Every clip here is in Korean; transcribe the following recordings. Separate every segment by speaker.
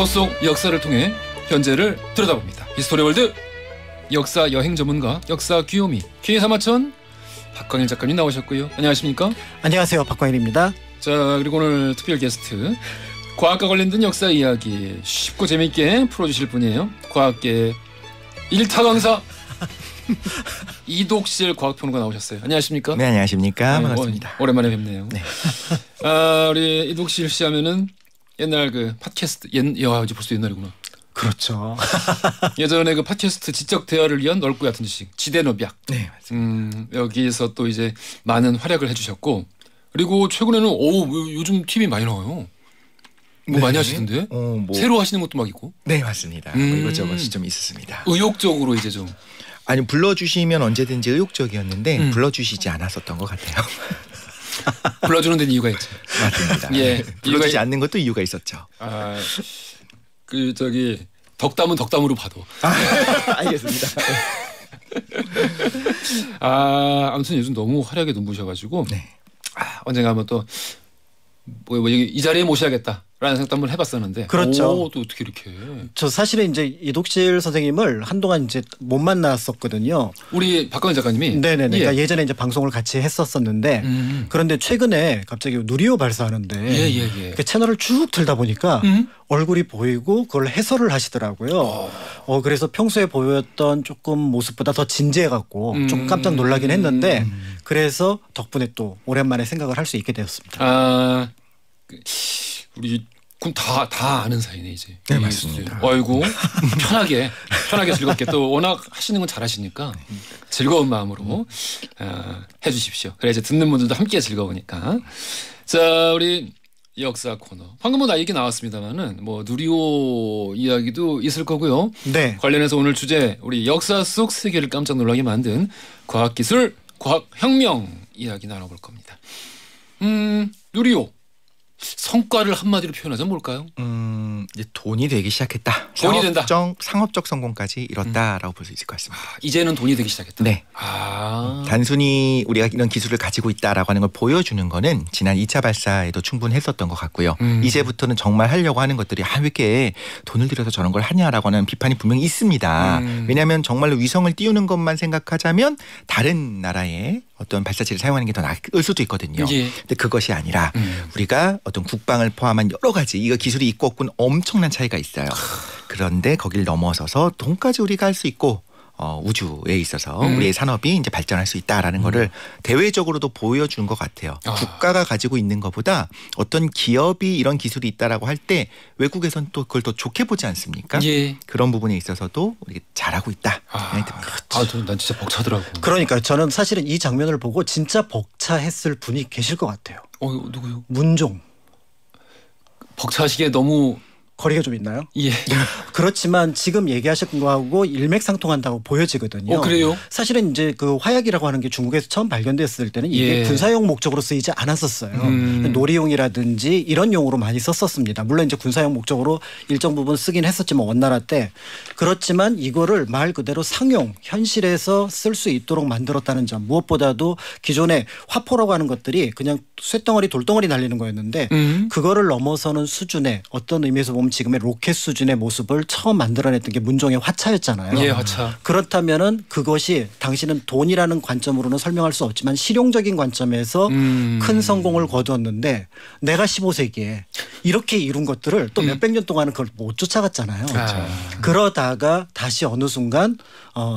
Speaker 1: 과거 속 역사를 통해 현재를 들여다봅니다. 히스토리월드 역사 여행 전문가 역사 귀요미 K3하천 박광일 작가님 나오셨고요. 안녕하십니까?
Speaker 2: 안녕하세요. 박광일입니다.
Speaker 1: 자, 그리고 오늘 특별 게스트 과학과 관련된 역사 이야기 쉽고 재미있게 풀어주실 분이에요. 과학계 1타 강사 이독실 과학평론가 나오셨어요. 안녕하십니까?
Speaker 3: 네, 안녕하십니까?
Speaker 1: 네,
Speaker 3: 반갑습니다.
Speaker 1: 오랜만에 뵙네요.
Speaker 3: 네.
Speaker 1: 우리 이독실 씨 하면은 옛날 그 팟캐스트 이제 벌써 옛날이구나.
Speaker 2: 그렇죠.
Speaker 1: 예전에 그 팟캐스트 지적 대화를 위한 넓고 얕은 지식 지대너비약.
Speaker 3: 네, 맞습니다.
Speaker 1: 여기에서 또 이제 많은 활약을 해주셨고, 그리고 최근에는 요즘 TV 많이 나와요. 뭐
Speaker 3: 네.
Speaker 1: 많이 하시던데? 새로 하시는 것도 막 있고.
Speaker 3: 네, 맞습니다. 이것저것이 좀 있었습니다.
Speaker 1: 의욕적으로 이제 좀.
Speaker 3: 아니, 불러주시면 언제든지 의욕적이었는데 불러주시지 않았었던 것 같아요.
Speaker 1: 불러주는 데는 이유가 있죠.
Speaker 3: 맞습니다.
Speaker 1: 예,
Speaker 3: 불러주지 않는 것도 이유가 있었죠.
Speaker 1: 그 저기 덕담은 덕담으로 봐도.
Speaker 3: 알겠습니다.
Speaker 1: 아무튼 요즘 너무 활약에 눈부셔가지고
Speaker 3: 네.
Speaker 1: 언젠가 한번 또 이 자리에 모셔야겠다라는 생각도 한번 해봤었는데.
Speaker 2: 그렇죠.
Speaker 1: 또 어떻게 이렇게?
Speaker 2: 저 사실은 이제 이독실 선생님을 한동안 이제 못 만났었거든요.
Speaker 1: 우리 박광일 작가님이.
Speaker 2: 네네네.
Speaker 1: 예.
Speaker 2: 그러니까 예전에 이제 방송을 같이 했었었는데 그런데 최근에 갑자기 누리호 발사하는데
Speaker 1: 예.
Speaker 2: 그 채널을 쭉 틀다 보니까 얼굴이 보이고 그걸 해설을 하시더라고요. 그래서 평소에 보였던 조금 모습보다 더 진지해갖고 좀 깜짝 놀라긴 했는데 그래서 덕분에 또 오랜만에 생각을 할 수 있게 되었습니다.
Speaker 1: 우리 그럼 다 아는 사이네 이제.
Speaker 3: 네, 맞습니다.
Speaker 1: 아이고 편하게 즐겁게 또 워낙 하시는 건 잘하시니까 즐거운 마음으로 해주십시오. 그래 이제 듣는 분들도 함께 즐거우니까. 자, 우리 역사 코너. 방금 뭐 얘기 나왔습니다만은 뭐 누리호 이야기도 있을 거고요.
Speaker 2: 네.
Speaker 1: 관련해서 오늘 주제 우리 역사 속 세계를 깜짝 놀라게 만든 과학기술, 과학혁명 이야기 나눠볼 겁니다. 누리호 성과를 한마디로 표현하자면 뭘까요?
Speaker 3: 이제 돈이 되기 시작했다.
Speaker 1: 돈이 된다.
Speaker 3: 상업적 성공까지 이뤘다라고 볼 수 있을 것 같습니다.
Speaker 1: 이제는 돈이 되기 시작했다.
Speaker 3: 네. 단순히 우리가 이런 기술을 가지고 있다라고 하는 걸 보여주는 거는 지난 2차 발사에도 충분했었던 것 같고요. 이제부터는 정말 하려고 하는 것들이 왜 이렇게 돈을 들여서 저런 걸 하냐라고 하는 비판이 분명히 있습니다. 왜냐하면 정말로 위성을 띄우는 것만 생각하자면 다른 나라의 어떤 발사체를 사용하는 게 더 나을 수도 있거든요.
Speaker 1: 예.
Speaker 3: 근데 그것이 아니라 우리가 어떤 국방을 포함한 여러 가지 이거 기술이 있고 없고는 엄청난 차이가 있어요. 그런데 거기를 넘어서서 돈까지 우리가 할 수 있고 우주에 있어서 우리의 산업이 이제 발전할 수 있다라는 거를 대외적으로도 보여준 것 같아요. 국가가 가지고 있는 것보다 어떤 기업이 이런 기술이 있다라고 할 때 외국에선 또 그걸 더 좋게 보지 않습니까?
Speaker 1: 예.
Speaker 3: 그런 부분에 있어도 우리 잘하고 있다.
Speaker 1: 난 진짜 벅차더라고.
Speaker 2: 그러니까 저는 사실은 이 장면을 보고 진짜 벅차했을 분이 계실 것 같아요.
Speaker 1: 누구요?
Speaker 2: 문종.
Speaker 1: 벅차시기에 너무
Speaker 2: 거리가 좀 있나요?
Speaker 1: 예.
Speaker 2: 그렇지만 지금 얘기하신 거하고 일맥상통한다고 보여지거든요.
Speaker 1: 그래요?
Speaker 2: 사실은 이제 그 화약이라고 하는 게 중국에서 처음 발견됐을 때는 이게
Speaker 1: 예.
Speaker 2: 군사용 목적으로 쓰이지 않았었어요. 놀이용이라든지 이런 용으로 많이 썼었습니다. 물론 이제 군사용 목적으로 일정 부분 쓰긴 했었지만 원나라 때. 그렇지만 이거를 말 그대로 상용, 현실에서 쓸 수 있도록 만들었다는 점. 무엇보다도 기존에 화포라고 하는 것들이 그냥 쇳덩어리 돌덩어리 날리는 거였는데 그거를 넘어서는 수준의 어떤 의미에서 보면 지금의 로켓 수준의 모습을 처음 만들어냈던 게 문종의 화차였잖아요.
Speaker 1: 예, 화차.
Speaker 2: 그렇다면은 그것이 당신은 돈이라는 관점으로는 설명할 수 없지만 실용적인 관점에서 큰 성공을 거두었는데 내가 15세기에 이렇게 이룬 것들을 또 몇백 년 동안은 그걸 못 쫓아갔잖아요. 그러다가 다시 어느 순간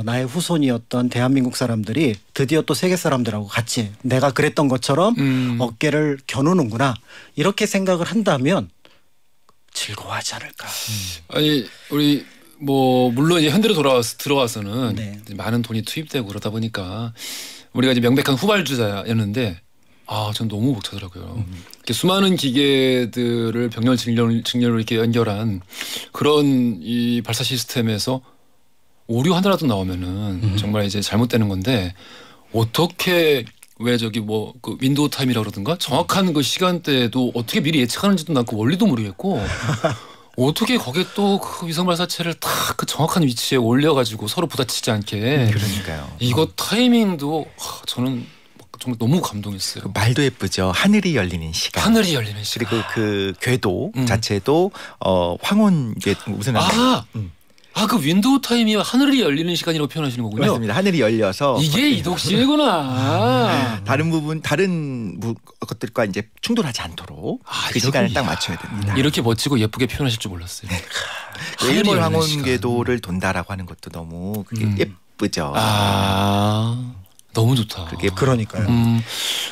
Speaker 2: 나의 후손이었던 대한민국 사람들이 드디어 또 세계 사람들하고 같이 내가 그랬던 것처럼 어깨를 겨누는구나 이렇게 생각을 한다면 즐거워하지 않을까.
Speaker 1: 아니 우리 뭐 물론 이제 현대로 들어와서는
Speaker 2: 네.
Speaker 1: 많은 돈이 투입되고 그러다 보니까 우리가 이제 명백한 후발주자였는데 전 너무 벅차더라고요. 이렇게 수많은 기계들을 병렬 직렬로 이렇게 연결한 그런 이 발사 시스템에서 오류 하나라도 나오면은 정말 이제 잘못되는 건데 어떻게 왜 저기 뭐 그 윈도우 타임이라 그러던가 정확한 그 시간대도 어떻게 미리 예측하는지도 난 그 원리도 모르겠고 어떻게 거기에 또 그 위성 발사체를 딱 그 정확한 위치에 올려가지고 서로 부딪히지 않게.
Speaker 3: 그러니까요.
Speaker 1: 이거 타이밍도 저는 정말 너무 감동했어요.
Speaker 3: 그 말도 예쁘죠. 하늘이 열리는 시간.
Speaker 1: 하늘이 열리는 시간.
Speaker 3: 그리고 그 궤도 자체도 황혼궤 무슨
Speaker 1: 그 윈도우 타임이 하늘이 열리는 시간이라고 표현하시는 거군요.
Speaker 3: 맞습니다. 하늘이 열려서
Speaker 1: 이게 이독신이구나.
Speaker 3: 다른 것들과 이제 충돌하지 않도록 그 시간을 딱 맞춰야 됩니다.
Speaker 1: 이렇게 멋지고 예쁘게 표현하실 줄 몰랐어요.
Speaker 3: 일몰 황혼궤도를 돈다라고 하는 것도 너무 그게 예쁘죠.
Speaker 1: 너무 좋다.
Speaker 3: 그게
Speaker 2: 그러니까요.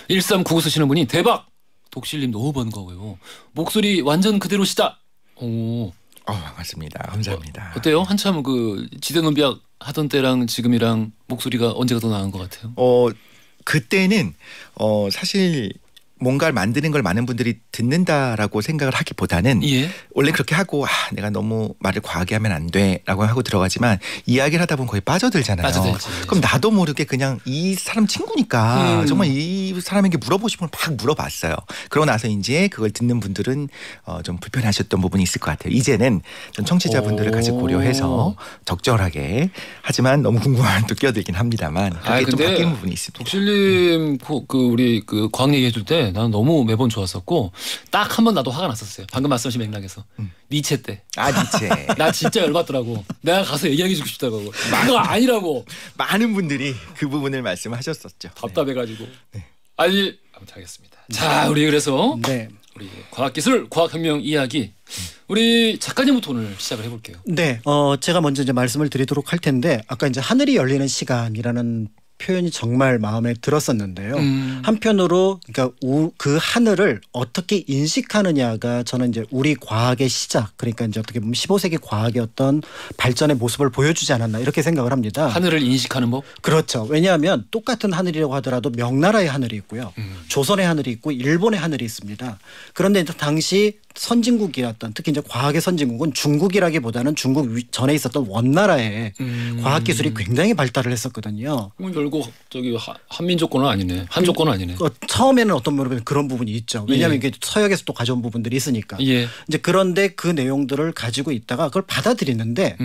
Speaker 1: 1399 쓰시는 분이 대박. 독실님 너무 반가워요. 목소리 완전 그대로시다. 오.
Speaker 3: 반갑습니다. 감사합니다.
Speaker 1: 어때요? 한참 그 지대논비약 하던 때랑 지금이랑 목소리가 언제가 더 나은 것 같아요?
Speaker 3: 그때는 사실 뭔가를 만드는 걸 많은 분들이 듣는다라고 생각을 하기보다는 원래 그렇게 하고 내가 너무 말을 과하게 하면 안 돼라고 하고 들어가지만 이야기를 하다 보면 거의 빠져들잖아요. 그럼 나도 모르게 그냥 이 사람 친구니까 정말 이 사람에게 물어보고 싶은 걸 막 물어봤어요. 그러고 나서 이제 그걸 듣는 분들은 좀 불편하셨던 부분이 있을 것 같아요. 이제는 좀 청취자분들을 같이 고려해서 적절하게 하지만 너무 궁금한 또 끼어들긴 합니다만 그게 좀 바뀐 부분이 있습니다.
Speaker 1: 독실님 우리 그 과학 얘기해줄 때 나는 너무 매번 좋았었고 딱 한 번 나도 화가 났었어요. 방금 말씀하신 맥락에서 니체 때.
Speaker 3: 니체.
Speaker 1: 나 진짜 열받더라고. 내가 가서 얘기해주고 싶다고. 그거 아니라고.
Speaker 3: 많은 분들이 그 부분을 말씀하셨었죠.
Speaker 1: 답답해가지고. 아무튼 하겠습니다. 자, 우리 그래서 우리 과학기술, 과학혁명 이야기 우리 작가님부터 오늘 시작을 해볼게요.
Speaker 2: 네, 제가 먼저 이제 말씀을 드리도록 할 텐데 아까 이제 하늘이 열리는 시간이라는 표현이 정말 마음에 들었었는데요. 한편으로 그러니까 그 하늘을 어떻게 인식하느냐가 저는 이제 우리 과학의 시작, 그러니까 이제 어떻게 보면 15세기 과학의 어떤 발전의 모습을 보여주지 않았나 이렇게 생각을 합니다.
Speaker 1: 하늘을 인식하는 법?
Speaker 2: 그렇죠. 왜냐하면 똑같은 하늘이라고 하더라도 명나라의 하늘이 있고요. 조선의 하늘이 있고 일본의 하늘이 있습니다. 그런데 당시 선진국이었던 특히 이제 과학의 선진국은 중국이라기보다는 중국 전에 있었던 원나라의 과학기술이 굉장히 발달을 했었거든요.
Speaker 1: 결국 저기 한민족권은 아니네. 한족권은 아니네.
Speaker 2: 처음에는 어떤 면으로 그런 부분이 있죠. 왜냐하면 이게 서역에서 또 가져온 부분들이 있으니까. 이제 그런데 그 내용들을 가지고 있다가 그걸 받아들이는데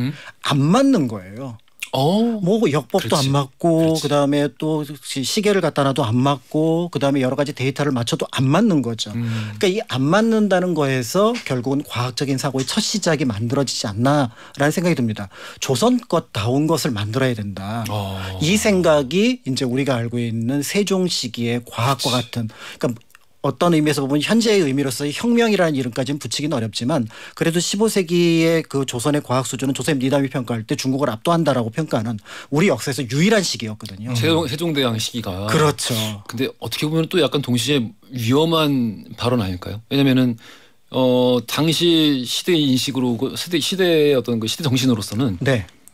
Speaker 2: 안 맞는 거예요. 뭐 역법도 안 맞고 그다음에 또 시계를 갖다 놔도 안 맞고 그다음에 여러 가지 데이터를 맞춰도 안 맞는 거죠. 그러니까 이 안 맞는다는 거에서 결국은 과학적인 사고의 첫 시작이 만들어지지 않나라는 생각이 듭니다. 조선 것다운 것을 만들어야 된다. 이 생각이 이제 우리가 알고 있는 세종 시기의 과학과 같은 그러니까 어떤 의미에서 보면 현재의 의미로서의 혁명이라는 이름까지는 붙이기는 어렵지만 그래도 15세기의 그 조선의 과학 수준은 조선의 니담이 평가할 때 중국을 압도한다라고 평가하는 우리 역사에서 유일한 시기였거든요.
Speaker 1: 세종대왕 시기가.
Speaker 2: 그렇죠.
Speaker 1: 근데 어떻게 보면 또 약간 동시에 위험한 발언 아닐까요? 왜냐면은 당시 시대 인식으로 시대의 어떤 그 시대 정신으로서는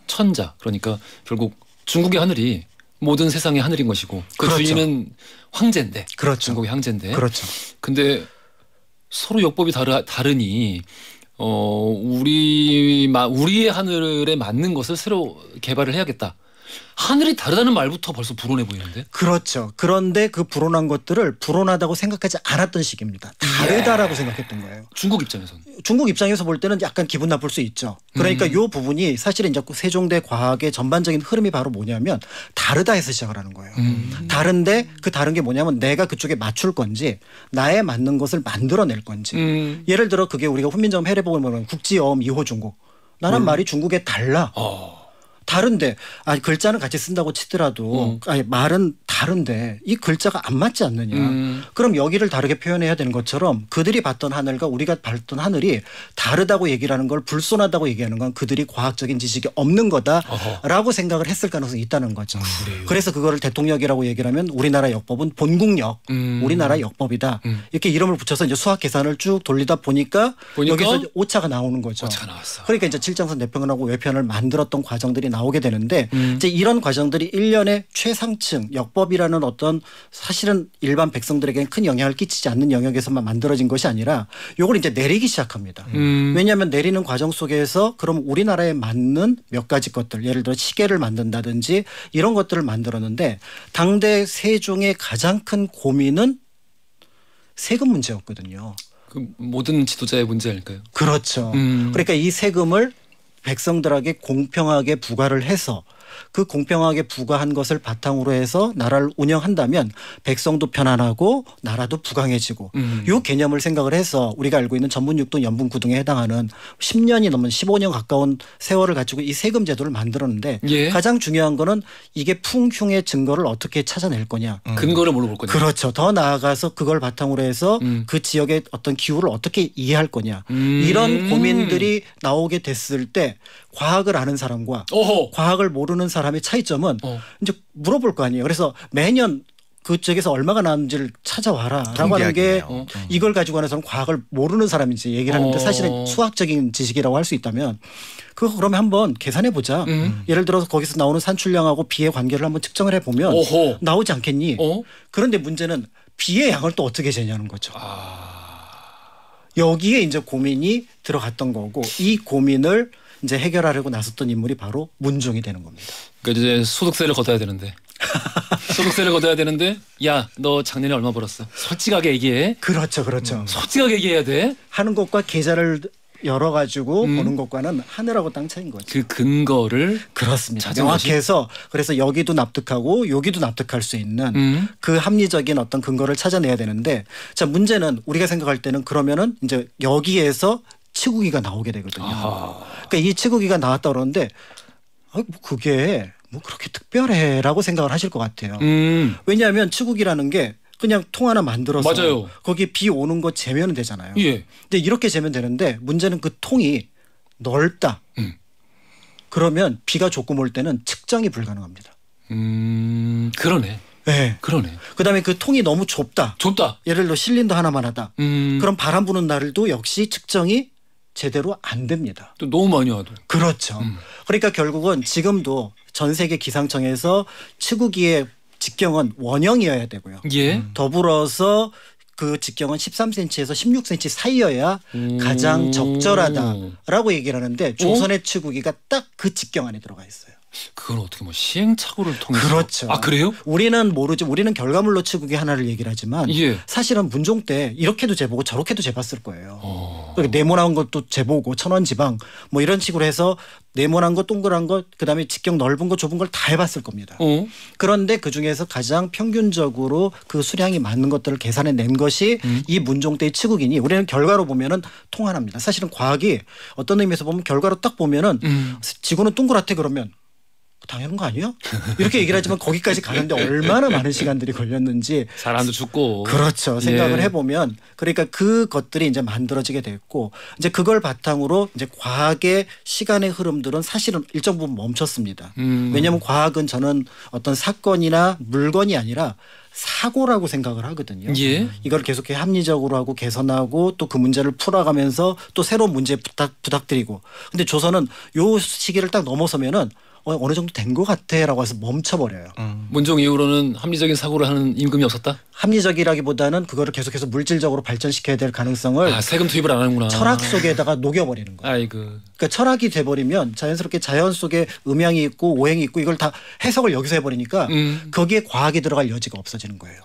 Speaker 1: 천자 그러니까 결국 중국의 하늘이 모든 세상의 하늘인 것이고 그 주인은 황제인데 중국의 황제인데 근데 서로 역법이 다르니 우리의 하늘에 맞는 것을 새로 개발을 해야겠다. 하늘이 다르다는 말부터 벌써 불온해 보이는데?
Speaker 2: 그렇죠. 그런데 그 불온한 것들을 불온하다고 생각하지 않았던 시기입니다. 다르다라고 생각했던 거예요.
Speaker 1: 중국 입장에서는?
Speaker 2: 중국 입장에서 볼 때는 약간 기분 나쁠 수 있죠. 그러니까 이 부분이 사실은 이제 세종대 과학의 전반적인 흐름이 바로 뭐냐면 다르다 해서 시작을 하는 거예요. 다른데 그 다른 게 뭐냐면 내가 그쪽에 맞출 건지 나에 맞는 것을 만들어낼 건지. 예를 들어 그게 우리가 훈민정음 해례복을 보면 국지어음 이호 중국. 나란 말이 중국에 달라. 다른데 글자는 같이 쓴다고 치더라도 말은 다른데 이 글자가 안 맞지 않느냐. 그럼 여기를 다르게 표현해야 되는 것처럼 그들이 봤던 하늘과 우리가 봤던 하늘이 다르다고 얘기를 하는 걸 불손하다고 얘기하는 건 그들이 과학적인 지식이 없는 거다라고 생각을 했을 가능성이 있다는 거죠. 그래서 그거를 대통령이라고 얘기를 하면 우리나라 역법은 본국역 우리나라 역법이다. 이렇게 이름을 붙여서 이제 수학 계산을 쭉 돌리다 보니까 여기서 오차가 나오는 거죠.
Speaker 1: 오차가 나왔어.
Speaker 2: 그러니까 이제 칠장선 내평은하고 외편을 만들었던 과정들이 나오게 되는데 이제 이런 과정들이 일련의 최상층 역법이라는 어떤 사실은 일반 백성들에게는 큰 영향을 끼치지 않는 영역에서만 만들어진 것이 아니라 이걸 이제 내리기 시작합니다. 왜냐하면 내리는 과정 속에서 그럼 우리나라에 맞는 몇 가지 것들 예를 들어 시계를 만든다든지 이런 것들을 만들었는데 당대 세종의 가장 큰 고민은 세금 문제였거든요.
Speaker 1: 그 모든 지도자의 문제 아닐까요?
Speaker 2: 그렇죠. 그러니까 이 세금을 백성들에게 공평하게 부과를 해서 그 공평하게 부과한 것을 바탕으로 해서 나라를 운영한다면 백성도 편안하고 나라도 부강해지고 이 개념을 생각을 해서 우리가 알고 있는 전분육등 연분구등에 해당하는 10년이 넘은 15년 가까운 세월을 가지고 이 세금 제도를 만들었는데
Speaker 1: 예.
Speaker 2: 가장 중요한 거는 이게 풍흉의 증거를 어떻게 찾아낼 거냐.
Speaker 1: 근거를 물어볼 거냐.
Speaker 2: 그렇죠. 더 나아가서 그걸 바탕으로 해서 그 지역의 어떤 기후를 어떻게 이해할 거냐. 이런 고민들이 나오게 됐을 때 과학을 아는 사람과
Speaker 1: 어허.
Speaker 2: 과학을 모르는 사람의 차이점은 이제 물어볼 거 아니에요. 그래서 매년 그쪽에서 얼마가 나왔는지를 찾아와라라고 하는 게 이걸 가지고 하는 사람 과학을 모르는 사람이 이제 얘기를 하는데 사실은 수학적인 지식이라고 할 수 있다면 그거 그러면 한번 계산해 보자. 예를 들어서 거기서 나오는 산출량하고 비의 관계를 한번 측정을 해보면
Speaker 1: 어허.
Speaker 2: 나오지 않겠니? 그런데 문제는 비의 양을 또 어떻게 재냐는 거죠. 여기에 이제 고민이 들어갔던 거고 이 고민을 이제 해결하려고 나섰던 인물이 바로 문종이 되는 겁니다.
Speaker 1: 그러니까 이제 소득세를 걷어야 되는데. 소득세를 걷어야 되는데 야, 너 작년에 얼마 벌었어? 솔직하게 얘기해.
Speaker 2: 그렇죠. 그렇죠.
Speaker 1: 솔직하게 얘기해야 돼.
Speaker 2: 하는 것과 계좌를 열어가지고 보는 것과는 하늘하고 땅 차이인 거죠.
Speaker 1: 그 근거를
Speaker 2: 그렇습니다.
Speaker 1: 찾은 것이?
Speaker 2: 명확해서 그래서 여기도 납득하고 여기도 납득할 수 있는 그 합리적인 어떤 근거를 찾아내야 되는데 자 문제는 우리가 생각할 때는 그러면은 이제 여기에서 치국이가 나오게 되거든요. 그러니까 이 치국이가 나왔다 그러는데 뭐 그게 뭐 그렇게 특별해라고 생각을 하실 것 같아요. 왜냐하면 치국이라는 게 그냥 통 하나 만들어서
Speaker 1: 맞아요.
Speaker 2: 거기에 비 오는 거 재면 되잖아요.
Speaker 1: 예.
Speaker 2: 근데 이렇게 재면 되는데 문제는 그 통이 넓다. 그러면 비가 조금 올 때는 측정이 불가능합니다.
Speaker 1: 그러네.
Speaker 2: 네.
Speaker 1: 그러네.
Speaker 2: 그다음에 그 통이 너무 좁다.
Speaker 1: 좁다.
Speaker 2: 예를 들어 실린더 하나만 하다. 그럼 바람 부는 날도 역시 측정이 제대로 안 됩니다.
Speaker 1: 또 너무 많이 와도.
Speaker 2: 그렇죠. 그러니까 결국은 지금도 전 세계 기상청에서 치국이의 직경은 원형이어야 되고요.
Speaker 1: 예.
Speaker 2: 더불어서 그 직경은 13cm에서 16cm 사이여야 가장 적절하다라고 얘기를 하는데 조선의 치국이가 딱 그 직경 안에 들어가 있어요.
Speaker 1: 그건 어떻게 뭐 시행착오를 통해서.
Speaker 2: 그렇죠.
Speaker 1: 아 그래요?
Speaker 2: 우리는 모르죠. 우리는 결과물로 치국이 하나를 얘기를 하지만
Speaker 1: 예.
Speaker 2: 사실은 문종 때 이렇게도 재보고 저렇게도 재봤을 거예요. 네모난 것도 재보고 천원지방 뭐 이런 식으로 해서 네모난 거 동그란 거 그다음에 직경 넓은 거 좁은 걸 다 해봤을 겁니다. 그런데 그중에서 가장 평균적으로 그 수량이 맞는 것들을 계산해 낸 것이 이 문종 때의 치국이니 우리는 결과로 보면은 통하납니다. 사실은 과학이 어떤 의미에서 보면 결과로 딱 보면은 지구는 동그랗대 그러면 당연한 거 아니에요? 이렇게 얘기를 하지만 거기까지 가는데 얼마나 많은 시간들이 걸렸는지
Speaker 1: 사람도 죽고.
Speaker 2: 그렇죠. 생각을
Speaker 1: 예.
Speaker 2: 해보면 그러니까 그것들이 이제 만들어지게 됐고 이제 그걸 바탕으로 이제 과학의 시간의 흐름들은 사실은 일정 부분 멈췄습니다. 왜냐하면 과학은 저는 어떤 사건이나 물건이 아니라 사고라고 생각을 하거든요.
Speaker 1: 예.
Speaker 2: 이걸 계속 합리적으로 하고 개선하고 또 그 문제를 풀어가면서 또 새로운 문제 부탁드리고 근데 조선은 요 시기를 딱 넘어서면은 어느 정도 된 것 같아라고 해서 멈춰버려요.
Speaker 1: 문종 이후로는 합리적인 사고를 하는 임금이 없었다?
Speaker 2: 합리적이라기보다는 그거를 계속해서 물질적으로 발전시켜야 될 가능성을
Speaker 1: 아 세금 투입을 안 하는구나.
Speaker 2: 철학 속에다가 녹여버리는 거예요.
Speaker 1: 아이고.
Speaker 2: 그러니까 철학이 돼버리면 자연스럽게 자연 속에 음양이 있고 오행이 있고 이걸 다 해석을 여기서 해버리니까 거기에 과학이 들어갈 여지가 없어지는 거예요.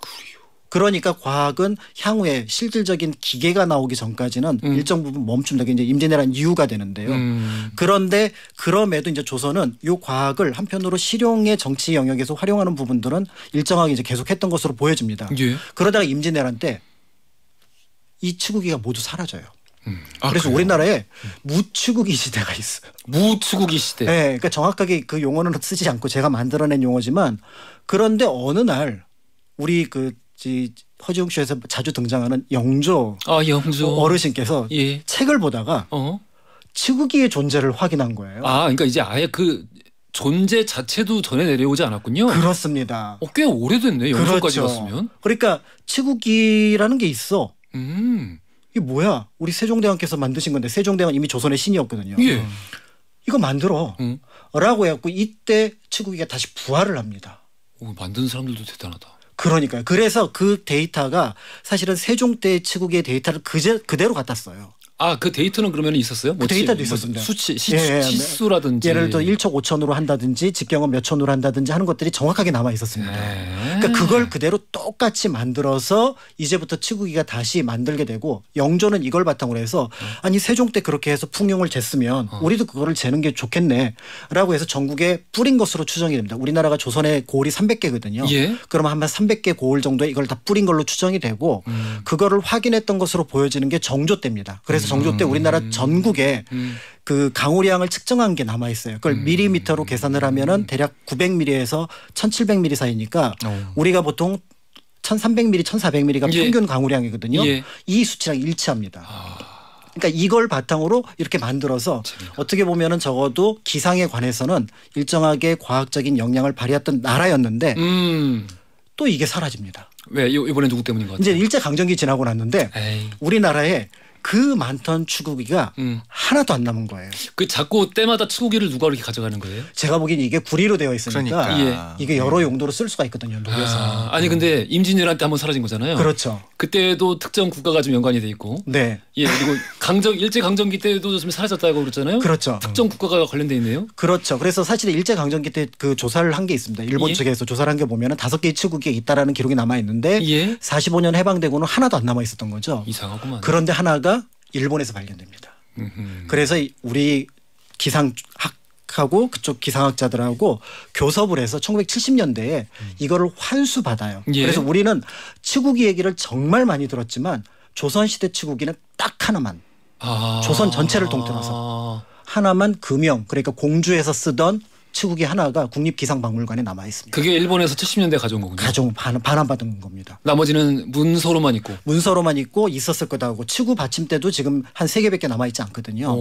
Speaker 2: 그러니까 과학은 향후에 실질적인 기계가 나오기 전까지는 일정 부분 멈춘다. 이제 임진왜란 이유가 되는데요. 그런데 그럼에도 이제 조선은 이 과학을 한편으로 실용의 정치 영역에서 활용하는 부분들은 일정하게 이제 계속했던 것으로 보여집니다.
Speaker 1: 예.
Speaker 2: 그러다가 임진왜란 때 이 치국이가 모두 사라져요. 그래서
Speaker 3: 그래요?
Speaker 2: 우리나라에 무치국이 시대가 있어요.
Speaker 1: 무추국이 시대.
Speaker 2: 네, 그러니까 정확하게 그 용어는 쓰지 않고 제가 만들어낸 용어지만 그런데 어느 날 우리 허지웅 쇼에서 자주 등장하는 영조
Speaker 1: 아 영조
Speaker 2: 어르신께서
Speaker 1: 예.
Speaker 2: 책을 보다가 치국이의 존재를 확인한 거예요.
Speaker 1: 아 그러니까 이제 아예 그 존재 자체도 전해 내려오지 않았군요.
Speaker 2: 그렇습니다.
Speaker 1: 꽤 오래됐네. 영조까지
Speaker 2: 그렇죠.
Speaker 1: 갔으면.
Speaker 2: 그러니까 치국이라는 게 있어. 이게 뭐야? 우리 세종대왕께서 만드신 건데 세종대왕은 이미 조선의 신이었거든요.
Speaker 1: 예.
Speaker 2: 이거 만들어. 라고 해갖고 이때 치국이가 다시 부활을 합니다.
Speaker 1: 오, 만든 사람들도 대단하다.
Speaker 2: 그러니까요. 그래서 그 데이터가 사실은 세종 때 치국의 데이터를 그대로 갖다 써요.
Speaker 1: 그 데이터는 그러면 있었어요?
Speaker 2: 그 데이터도 있었습니다.
Speaker 1: 수치, 시수라든지.
Speaker 2: 예를 들어 1초 5천으로 한다든지 직경은 몇 천으로 한다든지 하는 것들이 정확하게 남아 있었습니다. 그러니까 그걸 그대로 똑같이 만들어서 이제부터 치국이가 다시 만들게 되고 영조는 이걸 바탕으로 해서 아니 세종 때 그렇게 해서 풍용을 쟀으면 우리도 그거를 재는 게 좋겠네라고 해서 전국에 뿌린 것으로 추정이 됩니다. 우리나라가 조선의 고을이 300개거든요.
Speaker 1: 예.
Speaker 2: 그러면 한 300개 고을 정도에 이걸 다 뿌린 걸로 추정이 되고 그거를 확인했던 것으로 보여지는 게 정조 때입니다. 그래서 정조 때 우리나라 전국에 그 강우량을 측정한 게 남아 있어요. 그걸 밀리미터로 계산을 하면은 대략 900mm에서 1700mm 사이니까 우리가 보통 1300mm, 1400mm가
Speaker 1: 예.
Speaker 2: 평균 강우량이거든요.
Speaker 1: 예.
Speaker 2: 이 수치랑 일치합니다. 그러니까 이걸 바탕으로 이렇게 만들어서 어떻게 보면은 적어도 기상에 관해서는 일정하게 과학적인 역량을 발휘했던 나라였는데 또 이게 사라집니다.
Speaker 1: 왜 이번에 누구 때문인 것 같아요?
Speaker 2: 이제 일제 강점기 지나고 났는데 우리나라에 그 많던 추구기가 하나도 안 남은 거예요.
Speaker 1: 그 자꾸 때마다 추구기를 누가 그렇게 가져가는 거예요?
Speaker 2: 제가 보기엔 이게 구리로 되어 있으니까
Speaker 3: 그러니까.
Speaker 2: 이게 여러 용도로 쓸 수가 있거든요. 녹여서.
Speaker 1: 아니 근데 임진왜란 때 한번 사라진 거잖아요.
Speaker 2: 그렇죠.
Speaker 1: 그때도 특정 국가가 좀 연관이 돼 있고.
Speaker 2: 네.
Speaker 1: 예, 그리고 일제 강점기 때도 좀 사라졌다고 그랬잖아요.
Speaker 2: 그렇죠.
Speaker 1: 특정 국가가 관련돼 있네요.
Speaker 2: 그렇죠. 그래서 사실 일제 강점기 때 그 조사를 한 게 있습니다. 일본
Speaker 1: 예?
Speaker 2: 측에서 조사를 한 게 보면은 5개의 치국기가 있다라는 기록이 남아 있는데
Speaker 1: 예?
Speaker 2: 45년 해방되고는 하나도 안 남아 있었던 거죠.
Speaker 1: 이상하구만.
Speaker 2: 그런데 하나가 일본에서 발견됩니다. 그래서 우리 기상학하고 그쪽 기상학자들하고 교섭을 해서 1970년대에 이거를 환수받아요.
Speaker 1: 예.
Speaker 2: 그래서 우리는 치국이 얘기를 정말 많이 들었지만 조선시대 치국이는 딱 하나만 조선 전체를 통틀어서 하나만 금영 그러니까 공주에서 쓰던 치국이 하나가 국립기상박물관에 남아 있습니다.
Speaker 1: 그게 일본에서 70년대 가져온 거군요.
Speaker 2: 반환받은 겁니다.
Speaker 1: 나머지는 문서로만 있고.
Speaker 2: 문서로만 있고 있었을 거다 하고 치구 받침대도 지금 한 3개밖에 남아있지 않거든요.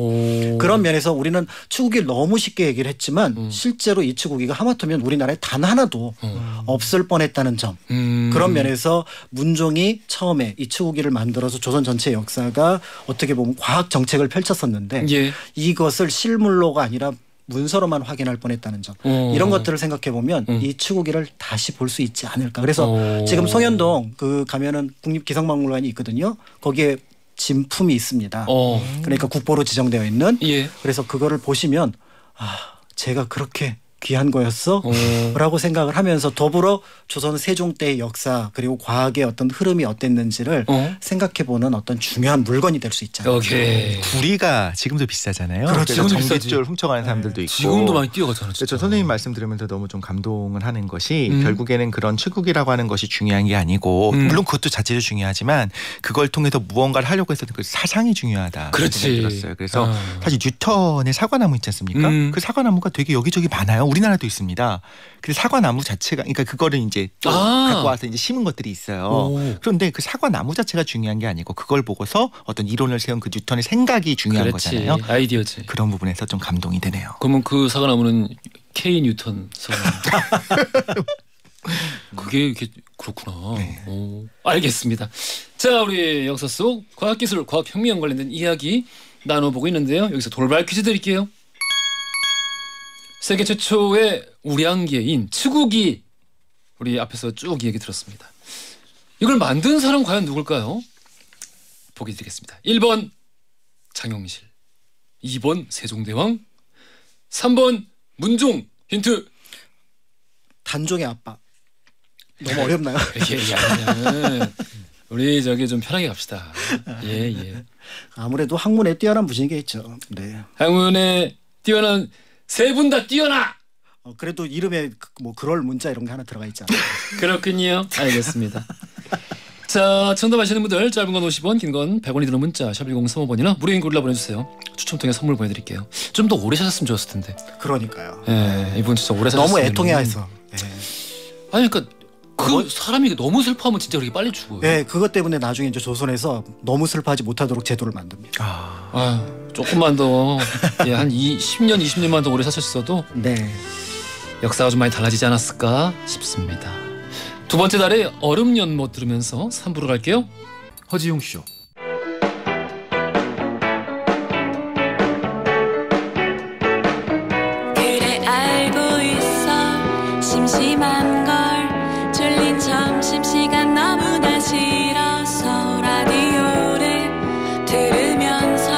Speaker 2: 그런 면에서 우리는 치구기를 너무 쉽게 얘기를 했지만 실제로 이 치구기가 하마터면 우리나라에 단 하나도 없을 뻔했다는 점. 그런 면에서 문종이 처음에 이 치구기를 만들어서 조선 전체 역사가 어떻게 보면 과학 정책을 펼쳤었는데
Speaker 1: 예.
Speaker 2: 이것을 실물로가 아니라 문서로만 확인할 뻔했다는 점. 이런 것들을 생각해 보면 이 치구기를 다시 볼 수 있지 않을까. 그래서 지금 송현동 그 가면은 국립기상박물관이 있거든요. 거기에 진품이 있습니다. 그러니까 국보로 지정되어 있는.
Speaker 1: 예.
Speaker 2: 그래서 그거를 보시면 제가 그렇게 귀한 거였어? 라고 생각을 하면서 더불어 조선 세종 때의 역사 그리고 과학의 어떤 흐름이 어땠는지를 생각해보는 어떤 중요한 물건이 될 수 있잖아요.
Speaker 1: 오케이.
Speaker 3: 구리가 지금도 비싸잖아요.
Speaker 2: 그렇죠.
Speaker 3: 그래서
Speaker 1: 지금도
Speaker 3: 전깃줄 훔쳐가는 사람들도 있고.
Speaker 1: 지금도 많이 뛰어가잖아요.
Speaker 3: 그렇죠. 선생님 말씀 들으면서 너무 좀 감동을 하는 것이 결국에는 그런 치국이라고 하는 것이 중요한 게 아니고 물론 그것도 자체도 중요하지만 그걸 통해서 무언가를 하려고 했었던 그 사상이 중요하다.
Speaker 1: 그렇지.
Speaker 3: 들었어요. 그래서 사실 뉴턴의 사과나무 있지 않습니까? 그 사과나무가 되게 여기저기 많아요. 우리나라도 있습니다. 근데 사과나무 자체가 그러니까 그거를 이제 또 갖고 와서 이제 심은 것들이 있어요. 그런데 그 사과나무 자체가 중요한 게 아니고 그걸 보고서 어떤 이론을 세운 그 뉴턴의 생각이 중요한 거잖아요.
Speaker 1: 아이디어지.
Speaker 3: 그런 부분에서 좀 감동이 되네요.
Speaker 1: 그러면 그 사과나무는 K 뉴턴 사과나무. 그게 그렇구나.
Speaker 3: 네.
Speaker 1: 알겠습니다. 자, 우리 역사 속 과학기술, 과학혁명 관련된 이야기 나눠보고 있는데요. 여기서 돌발 퀴즈 드릴게요. 세계 최초의 우량계인 치국이 우리 앞에서 쭉 얘기 들었습니다. 이걸 만든 사람 과연 누굴까요? 보기 드리겠습니다. 1번 장영실, 2번 세종대왕, 3번 문종. 힌트.
Speaker 2: 단종의 아빠. 너무 어렵나요?
Speaker 1: 예. 우리 좀 편하게 갑시다. 예.
Speaker 2: 아무래도 학문에 뛰어난 분이겠죠. 네.
Speaker 1: 학문에 뛰어난 세 분 다 뛰어나.
Speaker 2: 그래도 이름에 뭐 그럴 문자 이런 게 하나 들어가 있지 않아요?
Speaker 1: 그렇군요. 알겠습니다. 자, 정답하시는 분들 짧은 건 50원, 긴 건 100원이 드는 문자 샵 1035번이나 무료인 글로 보내주세요. 추첨 통해 선물 보내드릴게요. 좀 더 오래 사셨으면 좋았을 텐데.
Speaker 2: 그러니까요.
Speaker 1: 예, 이분 진짜 오래 사셨으면.
Speaker 2: 너무 애통해해서.
Speaker 1: 아니 그러니까 사람이 너무 슬퍼하면 진짜 그렇게 빨리 죽어요.
Speaker 2: 네, 그것 때문에 나중에 이제 조선에서 너무 슬퍼하지 못하도록 제도를 만듭니다.
Speaker 1: 조금만 더, 한 10년, 20년만 더 오래 사셨어도
Speaker 2: 네.
Speaker 1: 역사가 좀 많이 달라지지 않았을까 싶습니다. 두 번째 달에 얼음 연못 들으면서 3부로 갈게요. 허지용 쇼.
Speaker 4: 그래 알고 있어 심심한 걸 졸린 점심시간 너무나 싫어서 라디오를 들으면서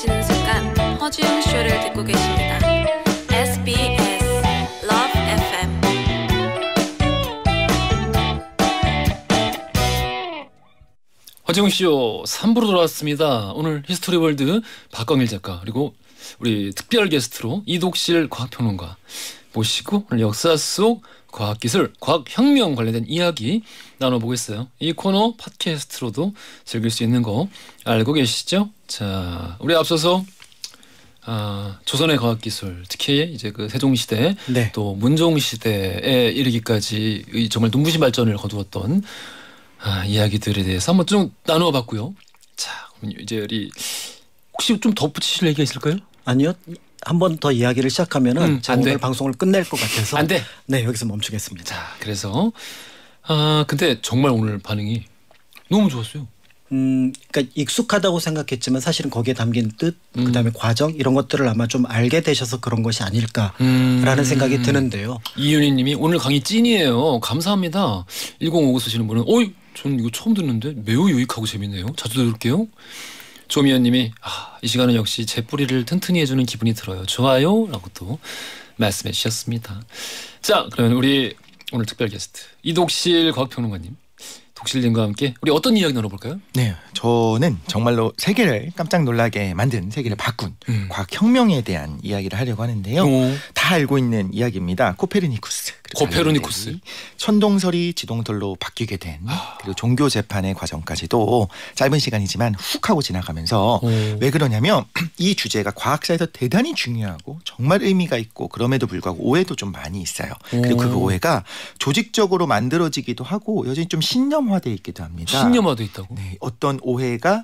Speaker 4: 행복해지는 순간 허지웅 쇼를 듣고 계십니다. SBS Love FM.
Speaker 1: 허지웅 쇼 3부로 돌아왔습니다. 오늘 히스토리 월드 박광일 작가 그리고 우리 특별 게스트로 이독실 과학평론가 모시고 오늘 역사 속 과학기술, 과학혁명 관련된 이야기 나눠보겠어요. 이 코너 팟캐스트로도 즐길 수 있는 거 알고 계시죠? 자, 우리 앞서서 조선의 과학기술, 특히 이제 그 세종시대
Speaker 2: 네.
Speaker 1: 또 문종시대에 이르기까지 정말 눈부신 발전을 거두었던 이야기들에 대해서 한번 좀 나누어봤고요. 자, 그럼 이제 우리 혹시 좀 덧붙이실 얘기가 있을까요?
Speaker 2: 아니요. 한 번 더 이야기를 시작하면은 제가
Speaker 1: 안 돼.
Speaker 2: 오늘 방송을 끝낼 것 같아서
Speaker 1: 안 돼.
Speaker 2: 네, 여기서 멈추겠습니다.
Speaker 1: 자, 그래서 근데 정말 오늘 반응이 너무 좋았어요.
Speaker 2: 그러니까 익숙하다고 생각했지만 사실은 거기에 담긴 뜻, 그다음에 과정 이런 것들을 아마 좀 알게 되셔서 그런 것이 아닐까라는 생각이 드는데요.
Speaker 1: 이윤희 님이 오늘 강의 찐이에요. 감사합니다. 1059 쓰시는 분은 어이 저는 이거 처음 듣는데 매우 유익하고 재밌네요. 자주 들을게요. 조미연 님이 이 시간은 역시 제 뿌리를 튼튼히 해주는 기분이 들어요. 좋아요. 라고 또 말씀해 주셨습니다. 자, 그러면 우리 오늘 특별 게스트 이독실 과학평론가님, 독실님과 함께 우리 어떤 이야기 나눠볼까요?
Speaker 3: 네, 저는 정말로 세계를 깜짝 놀라게 만든, 세계를 바꾼 과학혁명에 대한 이야기를 하려고 하는데요. 다 알고 있는 이야기입니다. 코페르니쿠스. 천동설이 지동설로 바뀌게 된, 그리고 종교 재판의 과정까지도 짧은 시간이지만 훅 하고 지나가면서 왜 그러냐면 이 주제가 과학사에서 대단히 중요하고 정말 의미가 있고 그럼에도 불구하고 오해도 좀 많이 있어요. 그리고 그 오해가 조직적으로 만들어지기도 하고 여전히 좀 신념화되어 있기도 합니다.
Speaker 1: 신념화되어 있다고?
Speaker 3: 네, 어떤 오해가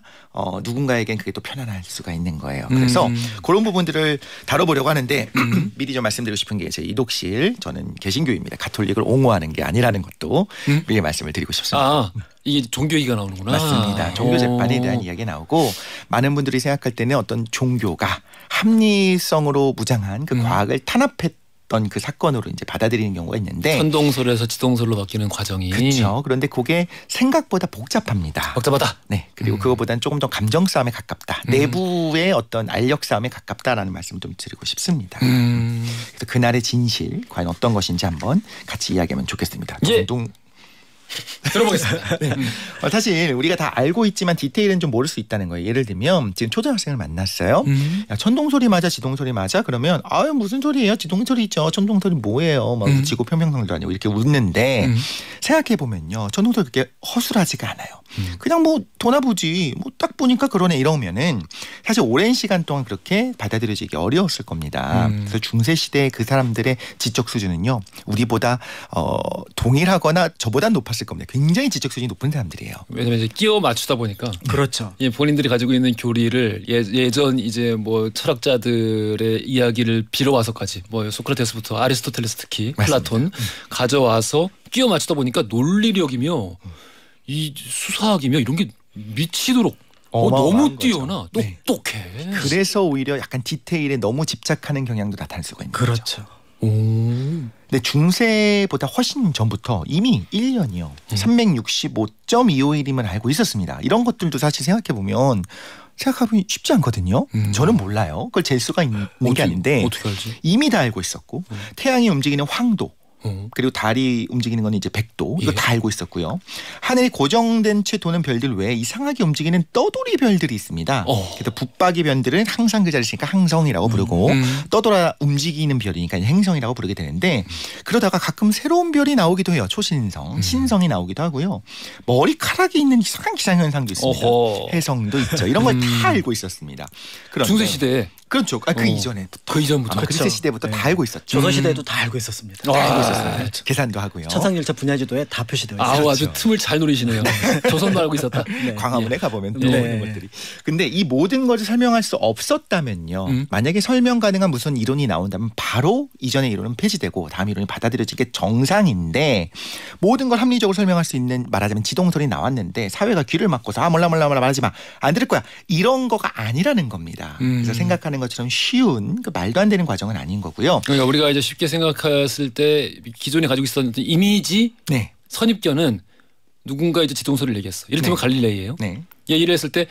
Speaker 3: 누군가에겐 그게 또 편안할 수가 있는 거예요. 그래서 그런 부분들을 다뤄보려고 하는데 미리 좀 말씀드리고 싶은 게 제 이독실, 저는 개신교입니다. 가톨릭을 옹호하는 게 아니라는 것도 미리 말씀을 드리고 싶습니다.
Speaker 1: 이게 종교 얘기가 나오는구나.
Speaker 3: 맞습니다. 종교 재판에 대한 이야기 나오고 많은 분들이 생각할 때는 어떤 종교가 합리성으로 무장한 그 과학을 탄압했던 그 사건으로 이제 받아들이는 경우가 있는데
Speaker 1: 천동설에서 지동설로 바뀌는 과정이
Speaker 3: 그렇죠. 그런데 그게 생각보다 복잡합니다.
Speaker 1: 복잡하다.
Speaker 3: 네, 그리고 그거보다는 조금 더 감정 싸움에 가깝다. 내부의 어떤 알력 싸움에 가깝다라는 말씀을 좀 드리고 싶습니다. 그래서 그날의 진실 과연 어떤 것인지 한번 같이 이야기하면 좋겠습니다.
Speaker 1: 예. 들어보겠습니다.
Speaker 3: 네. 사실 우리가 다 알고 있지만 디테일은 좀 모를 수 있다는 거예요. 예를 들면 지금 초등학생을 만났어요. 야, 천동설이 맞아, 지동설이 맞아? 그러면 무슨 소리예요? 지동설이죠. 천동설이 뭐예요? 막 지구 평평설도 아니고 이렇게 웃는데 생각해 보면요, 천동설 그렇게 허술하지가 않아요. 그냥 뭐 도나보지, 뭐 딱 보니까 그러네 이러면은 사실 오랜 시간 동안 그렇게 받아들여지기 어려웠을 겁니다. 그래서 중세 시대 그 사람들의 지적 수준은요, 우리보다 동일하거나 저보다 높았을 겁니다. 굉장히 지적 수준이 높은 사람들이에요.
Speaker 1: 왜냐면 이제 끼워 맞추다 보니까
Speaker 2: 그렇죠.
Speaker 1: 예, 본인들이 가지고 있는 교리를 예전 이제 뭐 철학자들의 이야기를 빌어와서까지 뭐 소크라테스부터 아리스토텔레스 특히 플라톤 가져와서 끼워 맞추다 보니까 논리력이며 이 수사학이며 이런 게 미치도록 너무 뛰어나 똑똑해.
Speaker 3: 네. 그래서 오히려 약간 디테일에 너무 집착하는 경향도 나타날 수가 있는 거죠.
Speaker 2: 그렇죠.
Speaker 3: 근데 중세보다 훨씬 전부터 이미 1년이요. 365.251임을 알고 있었습니다. 이런 것들도 사실 생각해보면 생각하기 쉽지 않거든요. 저는 몰라요. 그걸 잴 수가 있는 게 아닌데
Speaker 1: 어떻게 알지?
Speaker 3: 이미 다 알고 있었고 태양이 움직이는 황도, 그리고 달이 움직이는 건 이제 백도, 이거 다 알고 있었고요. 하늘이 고정된 채 도는 별들 외에 이상하게 움직이는 떠돌이 별들이 있습니다. 그래서 붙박이 별들은 항상 그 자리에 있으니까 항성이라고 부르고 떠돌아 움직이는 별이니까 행성이라고 부르게 되는데 그러다가 가끔 새로운 별이 나오기도 해요. 초신성, 신성이 나오기도 하고요. 머리카락이 있는 이상한 기상현상도 있습니다. 해성도 있죠. 이런 걸 다 알고 있었습니다.
Speaker 1: 중세시대에
Speaker 3: 그렇죠. 그 이전에부터.
Speaker 1: 그 이전부터.
Speaker 3: 그때 시대부터 다 알고 있었죠.
Speaker 2: 조선시대에도 다 알고 있었습니다.
Speaker 3: 다 알고 있었어요. 그렇죠. 계산도 하고요.
Speaker 2: 천상열차 분야지도에 다 표시되어 있어요.
Speaker 1: 아주 틈을 잘 노리시네요. 조선도 알고 있었다.
Speaker 2: 네.
Speaker 3: 광화문에 가보면 또 이런 것들이. 근데 이 모든 것을 설명할 수 없었다면요. 만약에 설명 가능한 무슨 이론이 나온다면 바로 이전의 이론은 폐지되고 다음 이론이 받아들여지게 정상인데 모든 걸 합리적으로 설명할 수 있는, 말하자면 지동설이 나왔는데 사회가 귀를 막고서 몰라 말하지 마, 안 들을 거야, 이런 거가 아니라는 겁니다. 그래서 생각하는 것처럼 쉬운 그 말도 안 되는 과정은 아닌 거고요.
Speaker 1: 그러니까 우리가 이제 쉽게 생각했을 때 기존에 가지고 있었던 이미지 선입견은 누군가 이제 지동설을 얘기했어. 이를테면 갈릴레이예요. 얘기를 했을 때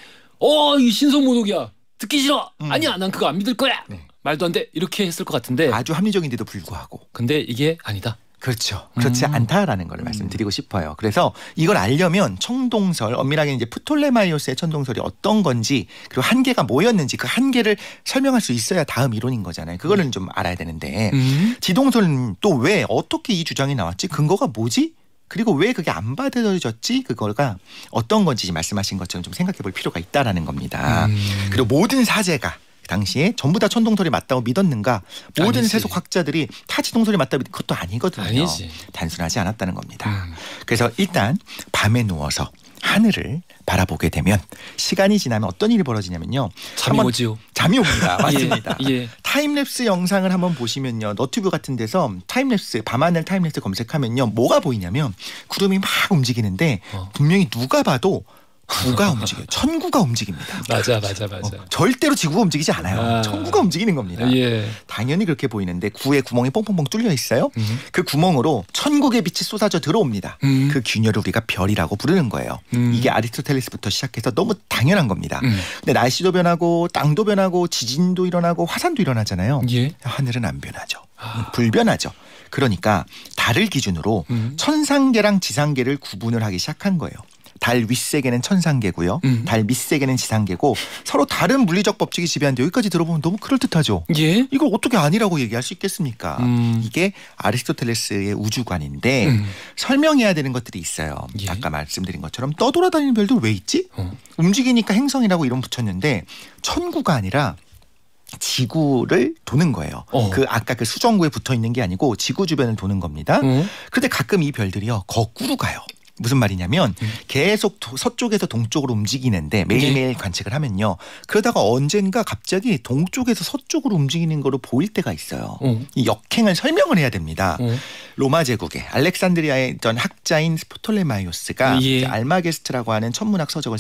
Speaker 1: 이 신성모독이야. 듣기 싫어. 아니야, 난 그거 안 믿을 거야.
Speaker 3: 네.
Speaker 1: 말도 안 돼. 이렇게 했을 것 같은데.
Speaker 3: 아주 합리적인데도 불구하고.
Speaker 1: 근데 이게 아니다.
Speaker 3: 그렇죠. 그렇지 않다라는 걸 말씀드리고 싶어요. 그래서 이걸 알려면 천동설, 엄밀하게 이제 프톨레마이오스의 천동설이 어떤 건지 그리고 한계가 뭐였는지 그 한계를 설명할 수 있어야 다음 이론인 거잖아요. 그거는 좀 알아야 되는데 지동설은 또 왜 어떻게 이 주장이 나왔지? 근거가 뭐지? 그리고 왜 그게 안 받아들여졌지? 그거가 어떤 건지 말씀하신 것처럼 좀 생각해 볼 필요가 있다라는 겁니다. 그리고 모든 사제가 당시에 전부 다 천동설이 맞다고 믿었는가? 모든
Speaker 1: 아니지.
Speaker 3: 세속학자들이 타 지동설이 맞다고 믿는 것도 아니거든요.
Speaker 1: 아니지.
Speaker 3: 단순하지 않았다는 겁니다. 그래서 일단 밤에 누워서 하늘을 바라보게 되면 시간이 지나면 어떤 일이 벌어지냐면요.
Speaker 1: 잠이
Speaker 3: 한번
Speaker 1: 오지요.
Speaker 3: 잠이 옵니다. 맞습니다.
Speaker 1: 예.
Speaker 3: 타임랩스 영상을 한번 보시면요. 너튜브 같은 데서 타임랩스 밤하늘 타임랩스 검색하면요. 뭐가 보이냐면 구름이 막 움직이는데 분명히 누가 봐도 구가 움직여요. 천구가 움직입니다.
Speaker 1: 맞아.
Speaker 3: 절대로 지구가 움직이지 않아요. 천구가 움직이는 겁니다.
Speaker 1: 예.
Speaker 3: 당연히 그렇게 보이는데 구에 구멍이 뻥뻥뻥 뚫려 있어요. 그 구멍으로 천국의 빛이 쏟아져 들어옵니다. 그 균열을 우리가 별이라고 부르는 거예요. 이게 아리스토텔레스부터 시작해서 너무 당연한 겁니다. 근데 날씨도 변하고 땅도 변하고 지진도 일어나고 화산도 일어나잖아요.
Speaker 1: 예.
Speaker 3: 하늘은 안 변하죠. 불변하죠. 그러니까 달을 기준으로 천상계랑 지상계를 구분을 하기 시작한 거예요. 달 윗세계는 천상계고요. 달 밑세계는 지상계고 서로 다른 물리적 법칙이 지배하는데 여기까지 들어보면 너무 그럴듯하죠.
Speaker 1: 예.
Speaker 3: 이걸 어떻게 아니라고 얘기할 수 있겠습니까? 이게 아리스토텔레스의 우주관인데 설명해야 되는 것들이 있어요.
Speaker 1: 예.
Speaker 3: 아까 말씀드린 것처럼 떠돌아다니는 별들 왜 있지? 움직이니까 행성이라고 이름 붙였는데 천구가 아니라 지구를 도는 거예요. 그 아까 그 수정구에 붙어 있는 게 아니고 지구 주변을 도는 겁니다. 그런데 가끔 이 별들이요 거꾸로 가요. 무슨 말이냐면 계속 서쪽에서 동쪽으로 움직이는데 매일매일 관측을 하면요. 그러다가 언젠가 갑자기 동쪽에서 서쪽으로 움직이는 거로 보일 때가 있어요. 이 역행을 설명을 해야 됩니다. 로마 제국의 알렉산드리아에 있던 학자인 프톨레마이오스가
Speaker 1: 예.
Speaker 3: 알마게스트라고 하는 천문학 서적을